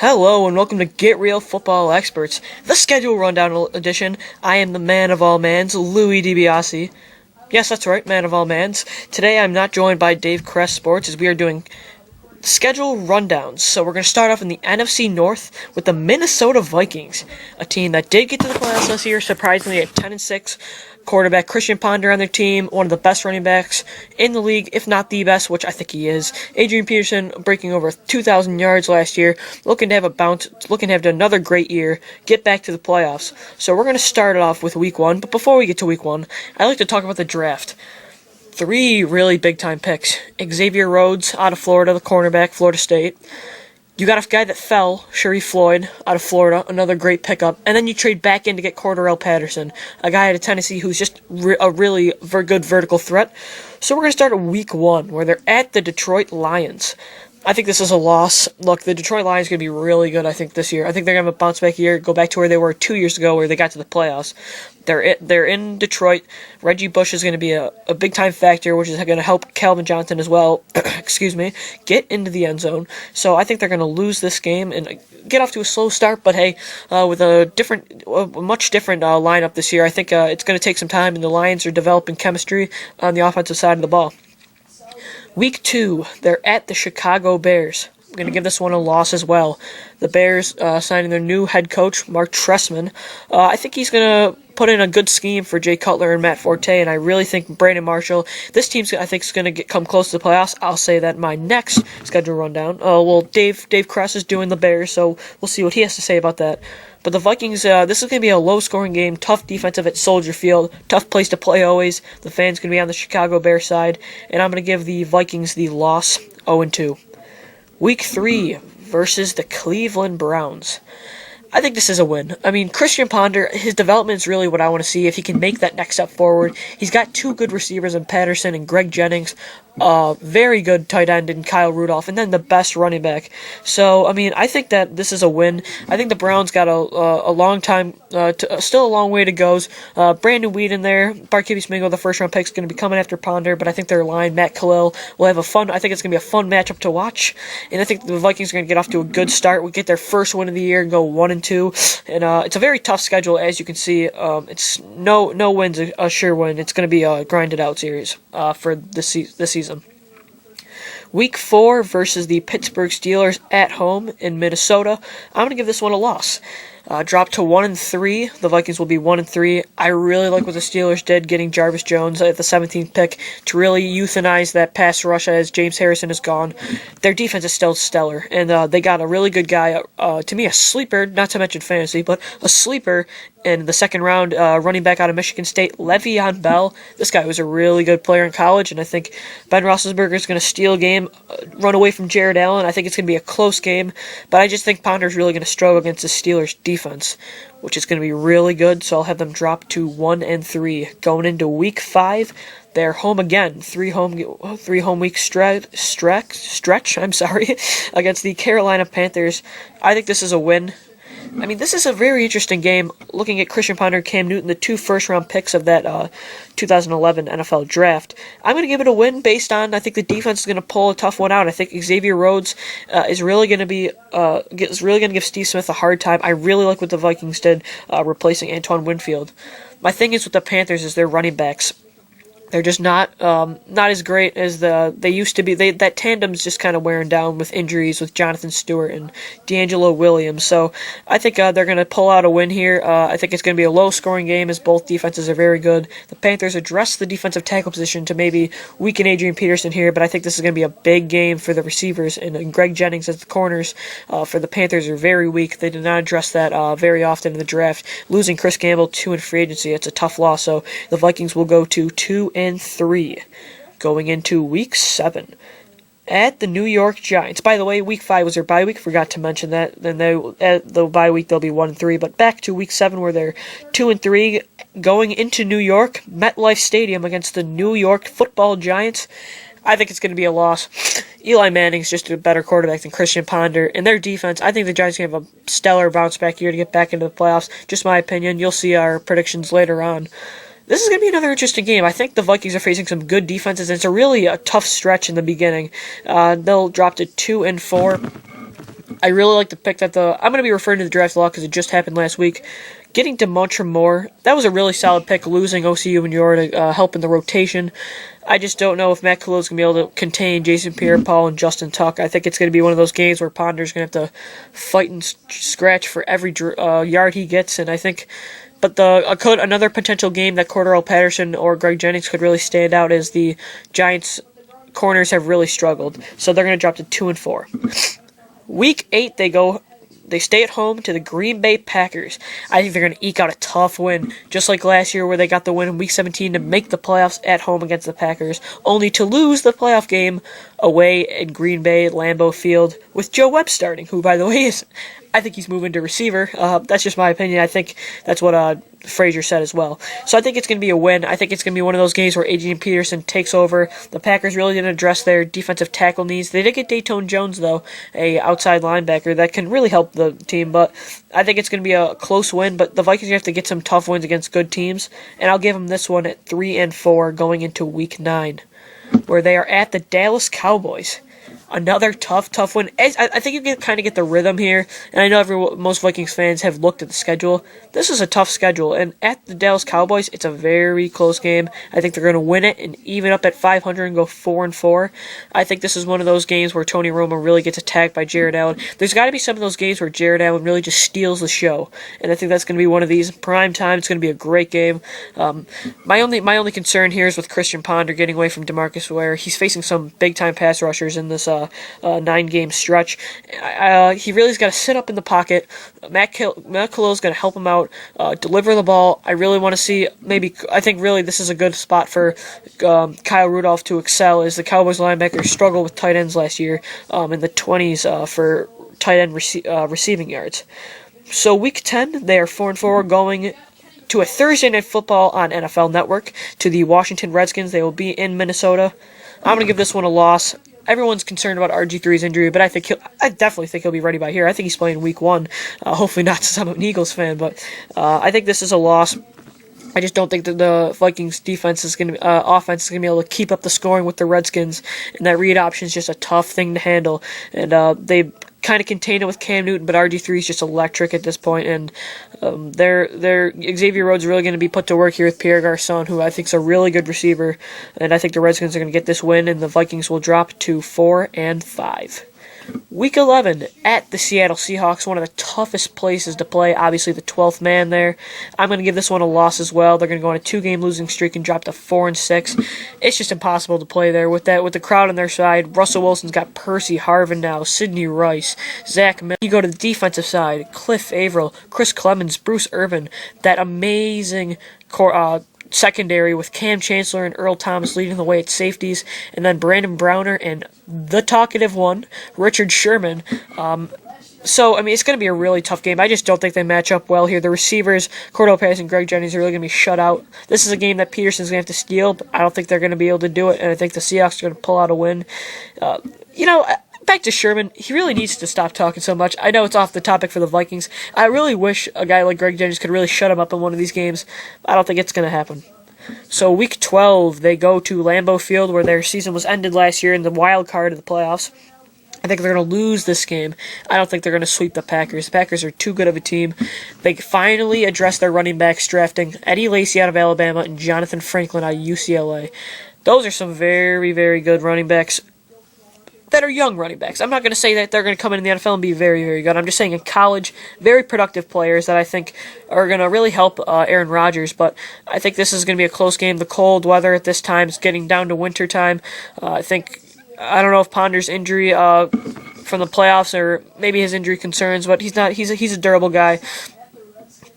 Hello and welcome to Get Real Football Experts, the schedule rundown edition. I am the man of all mans, Louis DiBiase. Yes, that's right, man of all mans. Today I'm not joined by Dave Kress Sports as we are doing schedule rundowns. So we're going to start off in the NFC North with the Minnesota Vikings, a team that did get to the playoffs this year, surprisingly at 10-6. Quarterback Christian Ponder on their team, one of the best running backs in the league, if not the best, which I think he is. Adrian Peterson breaking over 2,000 yards last year, looking to have a bounce, looking to have another great year, get back to the playoffs. So we're going to start it off with Week 1, but before we get to Week 1, I'd like to talk about the draft. 3 really big-time picks. Xavier Rhodes out of Florida, the cornerback, Florida State. You got a guy that fell, Sharif Floyd, out of Florida, another great pickup. And then you trade back in to get Cordarrelle Patterson, a guy out of Tennessee who's just a really good vertical threat. So we're going to start at Week 1, where they're at the Detroit Lions. I think this is a loss. Look, the Detroit Lions are going to be really good, I think, this year. I think they're going to have a bounce-back year, go back to where they were 2 years ago, where they got to the playoffs. They're in Detroit. Reggie Bush is going to be a big-time factor, which is going to help Calvin Johnson as well, get into the end zone. So I think they're going to lose this game and get off to a slow start, but hey, with a much different lineup this year, I think it's going to take some time, and the Lions are developing chemistry on the offensive side of the ball. Week 2, they're at the Chicago Bears. I'm going to give this one a loss as well. The Bears signing their new head coach, Mark Trestman. I think he's going to put in a good scheme for Jay Cutler and Matt Forte, and I really think Brandon Marshall, this team I think is going to come close to the playoffs. I'll say that in my next schedule rundown. Dave Kress is doing the Bears, so we'll see what he has to say about that. But the Vikings, this is going to be a low-scoring game, tough defensive at Soldier Field, tough place to play always. The fans going to be on the Chicago Bears side, and I'm going to give the Vikings the loss, 0-2. Week 3 versus the Cleveland Browns. I think this is a win. I mean, Christian Ponder, his development is really what I want to see if he can make that next step forward. He's got 2 good receivers in Patterson and Greg Jennings, very good tight end in Kyle Rudolph, and then the best running back. So, I mean, I think that this is a win. I think the Browns got a long time, still a long way to go. Brandon Weed in there, Barkevius Mingo, the first-round pick, is going to be coming after Ponder, but I think their line, Matt Khalil, will have I think it's going to be a fun matchup to watch, and I think the Vikings are going to get off to a good start. We get their first win of the year and go 1-2, and it's a very tough schedule, as you can see. It's no win's a sure win. It's going to be a grinded-out series for this season. Week 4 versus the Pittsburgh Steelers at home in Minnesota. I'm going to give this one a loss. Drop to 1-3. The Vikings will be 1-3. I really like what the Steelers did, getting Jarvis Jones at the 17th pick to really euthanize that pass rush as James Harrison is gone. Their defense is still stellar, and they got a really good guy. To me, a sleeper, not to mention fantasy, but a sleeper in the second round, running back out of Michigan State, Le'Veon Bell. This guy was a really good player in college, and I think Ben Roethlisberger is going to steal a game, run away from Jared Allen. I think it's going to be a close game, but I just think Ponder's really going to struggle against the Steelers' defense, which is going to be really good, so I'll have them drop to 1-3. Going into Week 5, they're home again, 3 home week stretch, against the Carolina Panthers. I think this is a win. I mean, this is a very interesting game. Looking at Christian Ponder and Cam Newton, the 2 first-round picks of that 2011 NFL draft, I'm going to give it a win based on I think the defense is going to pull a tough one out. I think Xavier Rhodes is really going to give Steve Smith a hard time. I really like what the Vikings did replacing Antoine Winfield. My thing is with the Panthers is their running backs. They're just not as great as they used to be. That tandem's just kind of wearing down with injuries with Jonathan Stewart and D'Angelo Williams. So I think they're going to pull out a win here. I think it's going to be a low-scoring game as both defenses are very good. The Panthers address the defensive tackle position to maybe weaken Adrian Peterson here, but I think this is going to be a big game for the receivers. And Greg Jennings as the corners for the Panthers are very weak. They did not address that very often in the draft. Losing Chris Gamble in free agency, it's a tough loss. So the Vikings will go to 2-3 going into Week 7 at the New York Giants. By the way, Week 5 was their bye week. Forgot to mention that. Then at the bye week they'll be 1-3. But back to Week 7 where they're 2-3, going into New York, MetLife Stadium against the New York Football Giants. I think it's going to be a loss. Eli Manning's just a better quarterback than Christian Ponder. And their defense, I think the Giants are going to have a stellar bounce-back year to get back into the playoffs. Just my opinion. You'll see our predictions later on. This is going to be another interesting game. I think the Vikings are facing some good defenses, and it's a tough stretch in the beginning. They'll drop to 2-4. I really like the pick that I'm going to be referring to the draft a lot because it just happened last week. Getting DeMontre Moore, that was a really solid pick, losing OCU and Yor to help in the rotation. I just don't know if Matt Kalil's going to be able to contain Jason Pierre-Paul and Justin Tuck. I think it's going to be one of those games where Ponder's going to have to fight and scratch for every yard he gets, and I think... But another potential game that Cordarrelle Patterson or Greg Jennings could really stand out is the Giants' corners have really struggled, so they're going to drop to 2-4. Week 8, they stay at home to the Green Bay Packers. I think they're going to eke out a tough win, just like last year where they got the win in Week 17 to make the playoffs at home against the Packers, only to lose the playoff game away in Green Bay, Lambeau Field, with Joe Webb starting, who, by the way, I think he's moving to receiver. That's just my opinion. I think that's what Frazier said as well. So I think it's going to be a win. I think it's going to be one of those games where Adrian Peterson takes over. The Packers really didn't address their defensive tackle needs. They did get Dayton Jones, though, a outside linebacker that can really help the team. But I think it's going to be a close win. But the Vikings have to get some tough wins against good teams. And I'll give them this one at 3-4 going into Week 9, where they are at the Dallas Cowboys. Another tough win. I think you can kind of get the rhythm here, and I know most Vikings fans have looked at the schedule. This is a tough schedule, and at the Dallas Cowboys, it's a very close game. I think they're going to win it and even up at 500 and go 4-4. I think this is one of those games where Tony Romo really gets attacked by Jared Allen. There's got to be some of those games where Jared Allen really just steals the show, and I think that's going to be one of these. Prime time, it's going to be a great game. My only concern here is with Christian Ponder getting away from DeMarcus Ware. He's facing some big-time pass rushers in this 9-game stretch. He really's got to sit up in the pocket. Matt Kalil's going to help him out, deliver the ball. I really want to see I think really this is a good spot for Kyle Rudolph to excel, as the Cowboys linebackers struggled with tight ends last year in the 20s for tight end receiving yards. So Week 10, they are 4-4 going to a Thursday Night Football on NFL Network to the Washington Redskins. They will be in Minnesota. I'm going to give this one a loss. Everyone's concerned about RG3's injury, but I definitely think he'll be ready by here. I think he's playing Week 1. Hopefully not since I'm an Eagles fan, but I think this is a loss. I just don't think that the Vikings offense is going to be able to keep up the scoring with the Redskins, and that read option is just a tough thing to handle. And they kind of contain it with Cam Newton, but RG3 is just electric at this point, and their Xavier Rhodes really going to be put to work here with Pierre Garçon, who I think is a really good receiver, and I think the Redskins are going to get this win, and the Vikings will drop to 4-5. Week 11 at the Seattle Seahawks, one of the toughest places to play, obviously the 12th man there. I'm going to give this one a loss as well. They're going to go on a 2-game losing streak and drop to 4-6. It's just impossible to play there with the crowd on their side. Russell Wilson's got Percy Harvin now, Sidney Rice, Zach Miller. You go to the defensive side, Cliff Averill, Chris Clemens, Bruce Irvin, that amazing secondary with Cam Chancellor and Earl Thomas leading the way at safeties, and then Brandon Browner and the talkative one, Richard Sherman. So, it's going to be a really tough game. I just don't think they match up well here. The receivers, Cordarrelle Patterson and Greg Jennings, are really going to be shut out. This is a game that Peterson's going to have to steal, but I don't think they're going to be able to do it, and I think the Seahawks are going to pull out a win. Back to Sherman, he really needs to stop talking so much. I know it's off the topic for the Vikings. I really wish a guy like Greg Jennings could really shut him up in one of these games. I don't think it's going to happen. So Week 12, they go to Lambeau Field, where their season was ended last year in the wild card of the playoffs. I think they're going to lose this game. I don't think they're going to sweep the Packers. The Packers are too good of a team. They finally addressed their running backs, drafting Eddie Lacy out of Alabama and Jonathan Franklin out of UCLA. Those are some very, very good running backs that are young running backs. I'm not going to say that they're going to come in the NFL and be very, very good. I'm just saying in college, very productive players that I think are going to really help Aaron Rodgers. But I think this is going to be a close game. The cold weather at this time is getting down to winter time. I don't know if Ponder's injury from the playoffs or maybe his injury concerns, but he's not. He's a durable guy.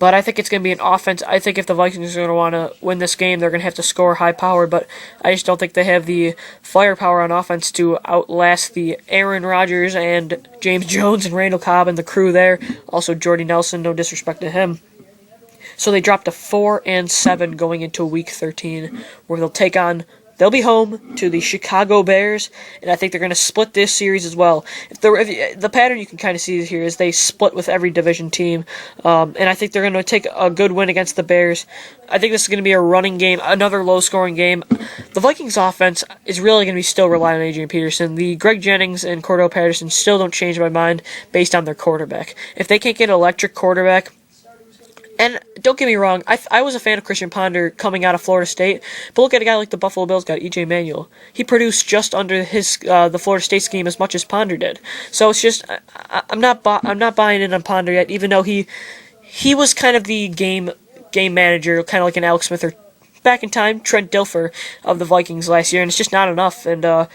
But I think it's going to be an offense. I think if the Vikings are going to want to win this game, they're going to have to score high power. But I just don't think they have the firepower on offense to outlast the Aaron Rodgers and James Jones and Randall Cobb and the crew there. Also Jordy Nelson, no disrespect to him. So they dropped to 4-7 going into Week 13, where they'll take on They'll be home to the Chicago Bears, and I think they're going to split this series as well. If the pattern you can kind of see here is they split with every division team, and I think they're going to take a good win against the Bears. I think this is going to be a running game, another low-scoring game. The Vikings offense is really going to be still relying on Adrian Peterson. The Greg Jennings and Cordell Patterson still don't change my mind based on their quarterback. If they can't get an electric quarterback, and don't get me wrong, I was a fan of Christian Ponder coming out of Florida State, but look at a guy like the Buffalo Bills got, E.J. Manuel. He produced just under the Florida State scheme as much as Ponder did. So it's just I'm not buying in on Ponder yet, even though he was kind of the game manager, kind of like an Alex Smith or back in time Trent Dilfer of the Vikings last year, and it's just not enough. And but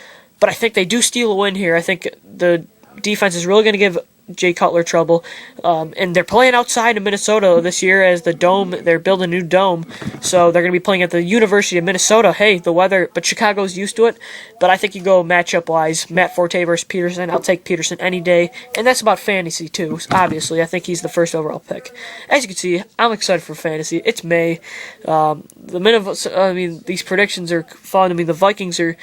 I think they do steal a win here. I think the defense is really going to give Jay Cutler trouble, and they're playing outside in Minnesota this year as the dome. They're building a new dome, so they're going to be playing at the University of Minnesota. Hey, the weather, but Chicago's used to it. But I think you go matchup wise, Matt Forte versus Peterson. I'll take Peterson any day, and that's about fantasy too. Obviously, I think he's the first overall pick. As you can see, I'm excited for fantasy. It's May. These predictions are fun. I mean, the Vikings they're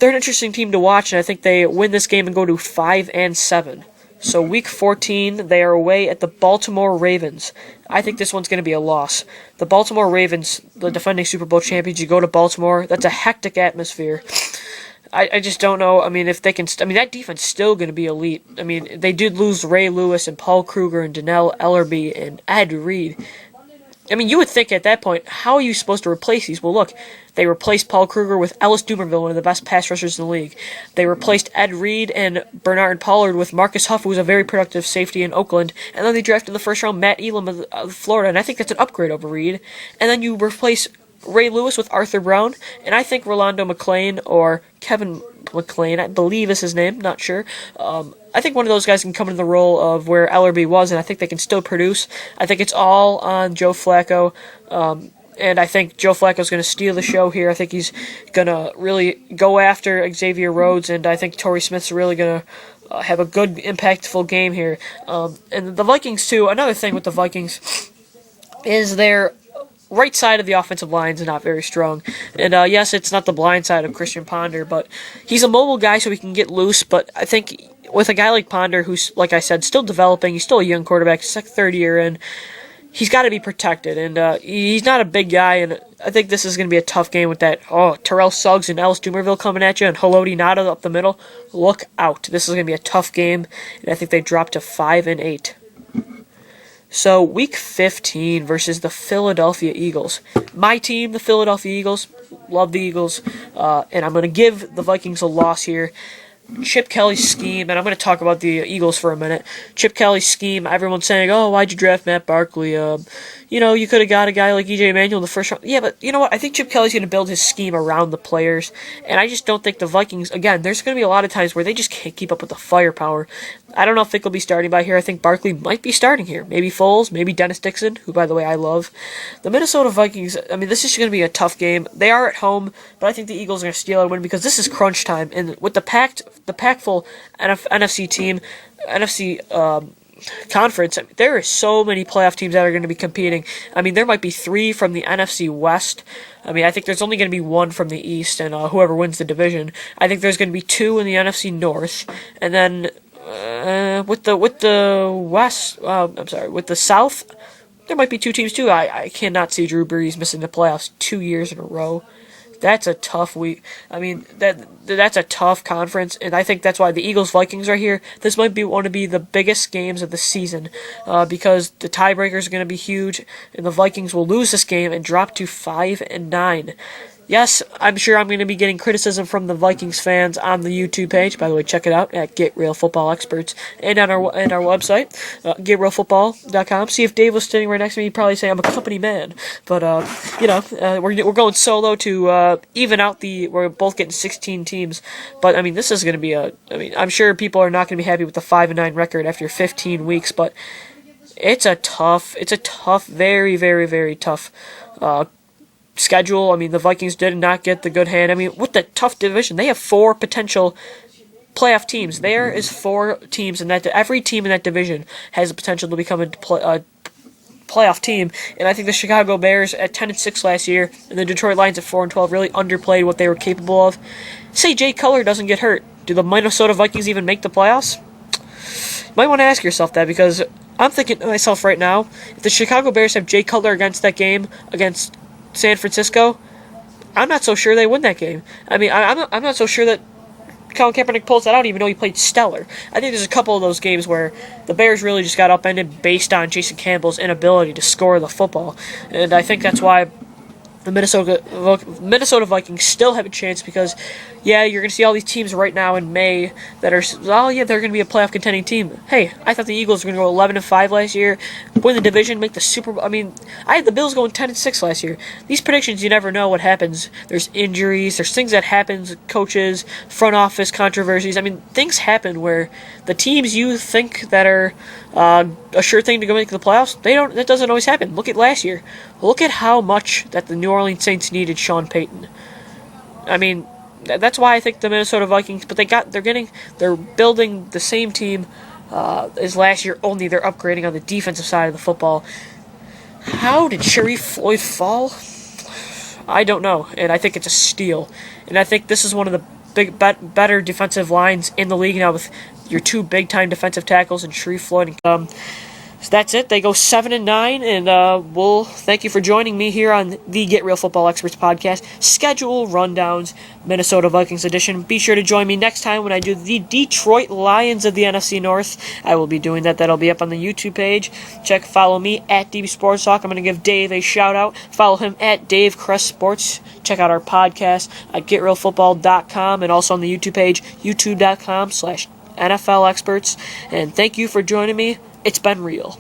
an interesting team to watch, and I think they win this game and go to 5-7. So week 14, they are away at the Baltimore Ravens. I think this one's going to be a loss. The Baltimore Ravens, the defending Super Bowl champions, you go to Baltimore. That's a hectic atmosphere. I just don't know. I mean, if they can. That defense is still going to be elite. I mean, they did lose Ray Lewis and Paul Kruger and Donnell Ellerbe and Ed Reed. I mean, you would think at that point, how are you supposed to replace these? Well, look, they replaced Paul Kruger with Ellis Dumerville, one of the best pass rushers in the league. They replaced Ed Reed and Bernard Pollard with Marcus Huff, who was a very productive safety in Oakland. And then they drafted in the first round Matt Elam of Florida, and I think that's an upgrade over Reed. And then you replace Ray Lewis with Arthur Brown, and I think Rolando McClain or Kevin McClain, I believe is his name, not sure. I think one of those guys can come into the role of where Ellerbe was, and I think they can still produce. I think it's all on Joe Flacco, and I think Joe Flacco's going to steal the show here. I think he's going to really go after Xavier Rhodes, and I think Torrey Smith's really going to have a good, impactful game here. And the Vikings, too, another thing with the Vikings is their right side of the offensive line is not very strong. And yes, it's not the blind side of Christian Ponder, but he's a mobile guy so he can get loose. But I think with a guy like Ponder, who's, like I said, still developing, he's still a young quarterback, he's like third year in, he's got to be protected. And he's not a big guy, and I think this is going to be a tough game with that. Oh, Terrell Suggs and Ellis Dumerville coming at you, and Haloti Ngata up the middle. Look out. This is going to be a tough game, and I think they drop to 5-8. So, Week 15 versus the Philadelphia Eagles. My team, the Philadelphia Eagles, love the Eagles, and I'm going to give the Vikings a loss here. Chip Kelly's scheme, and I'm going to talk about the Eagles for a minute. Chip Kelly's scheme, everyone's saying, oh, why'd you draft Matt Barkley? You could have got a guy like E.J. Manuel in the first round. Yeah, but you know what? I think Chip Kelly's going to build his scheme around the players, and I just don't think the Vikings, again, there's going to be a lot of times where they just can't keep up with the firepower. I don't know if Vic will be starting by here. I think Barkley might be starting here. Maybe Foles, maybe Dennis Dixon, who, by the way, I love. The Minnesota Vikings, this is going to be a tough game. They are at home, but I think the Eagles are going to steal a win because this is crunch time, and with the packful NFC team, NFC conference, there are so many playoff teams that are going to be competing. There might be 3 from the NFC West. I think there's only going to be 1 from the East, and whoever wins the division. I think there's going to be 2 in the NFC North, and then with the West, with the South, there might be 2 teams too. I cannot see Drew Brees missing the playoffs 2 years in a row. That's a tough week. That's a tough conference, and I think that's why the Eagles-Vikings are here. This might be one of the biggest games of the season because the tiebreakers are going to be huge, and the Vikings will lose this game and drop to 5-9. Yes, I'm sure I'm going to be getting criticism from the Vikings fans on the YouTube page. By the way, check it out at Get Real Football Experts and on our website, GetRealFootball.com. See, if Dave was sitting right next to me, he'd probably say I'm a company man. But we're going solo to even out we're both getting 16 teams. But this is going to be I'm sure people are not going to be happy with the 5-9 record after 15 weeks. But it's a tough, very, very, very tough schedule. The Vikings did not get the good hand. With the tough division, they have 4 potential playoff teams. There is 4 teams in that. Every team in that division has the potential to become a playoff team, and I think the Chicago Bears at 10-6 last year and the Detroit Lions at 4-12 really underplayed what they were capable of. Say Jay Cutler doesn't get hurt, do the Minnesota Vikings even make the playoffs? You might want to ask yourself that, because I'm thinking to myself right now, if the Chicago Bears have Jay Cutler against that game against San Francisco, I'm not so sure they win that game. I mean, I'm not so sure that Colin Kaepernick pulls that out, even though he played stellar. I think there's a couple of those games where the Bears really just got upended based on Jason Campbell's inability to score the football. And I think that's why the Minnesota Vikings still have a chance, because, yeah, you're going to see all these teams right now in May that are, oh, yeah, they're going to be a playoff contending team. Hey, I thought the Eagles were going to go 11-5 last year, win the division, make the Super Bowl. I mean, I had the Bills going 10-6 last year. These predictions, you never know what happens. There's injuries, there's things that happen, coaches, front office controversies. I mean, things happen where the teams you think that are a sure thing to go make the playoffs, that doesn't always happen. Look at last year. Look at how much that the New Orleans Saints needed Sean Payton. I mean, that's why I think the Minnesota Vikings, but they're building the same team as last year, only they're upgrading on the defensive side of the football. How did Sharif Floyd fall? I don't know, and I think it's a steal. And I think this is one of the better defensive lines in the league now, with your two big-time defensive tackles and Sharif Floyd. So that's it. They go 7-9, and we'll thank you for joining me here on the Get Real Football Experts podcast, Schedule Rundowns, Minnesota Vikings edition. Be sure to join me next time when I do the Detroit Lions of the NFC North. I will be doing that. That'll be up on the YouTube page. Follow me at DB Sports Talk. I'm going to give Dave a shout-out. Follow him at Dave Crest Sports. Check out our podcast at GetRealFootball.com, and also on the YouTube page, youtube.com/NFL Experts. And thank you for joining me. It's been real.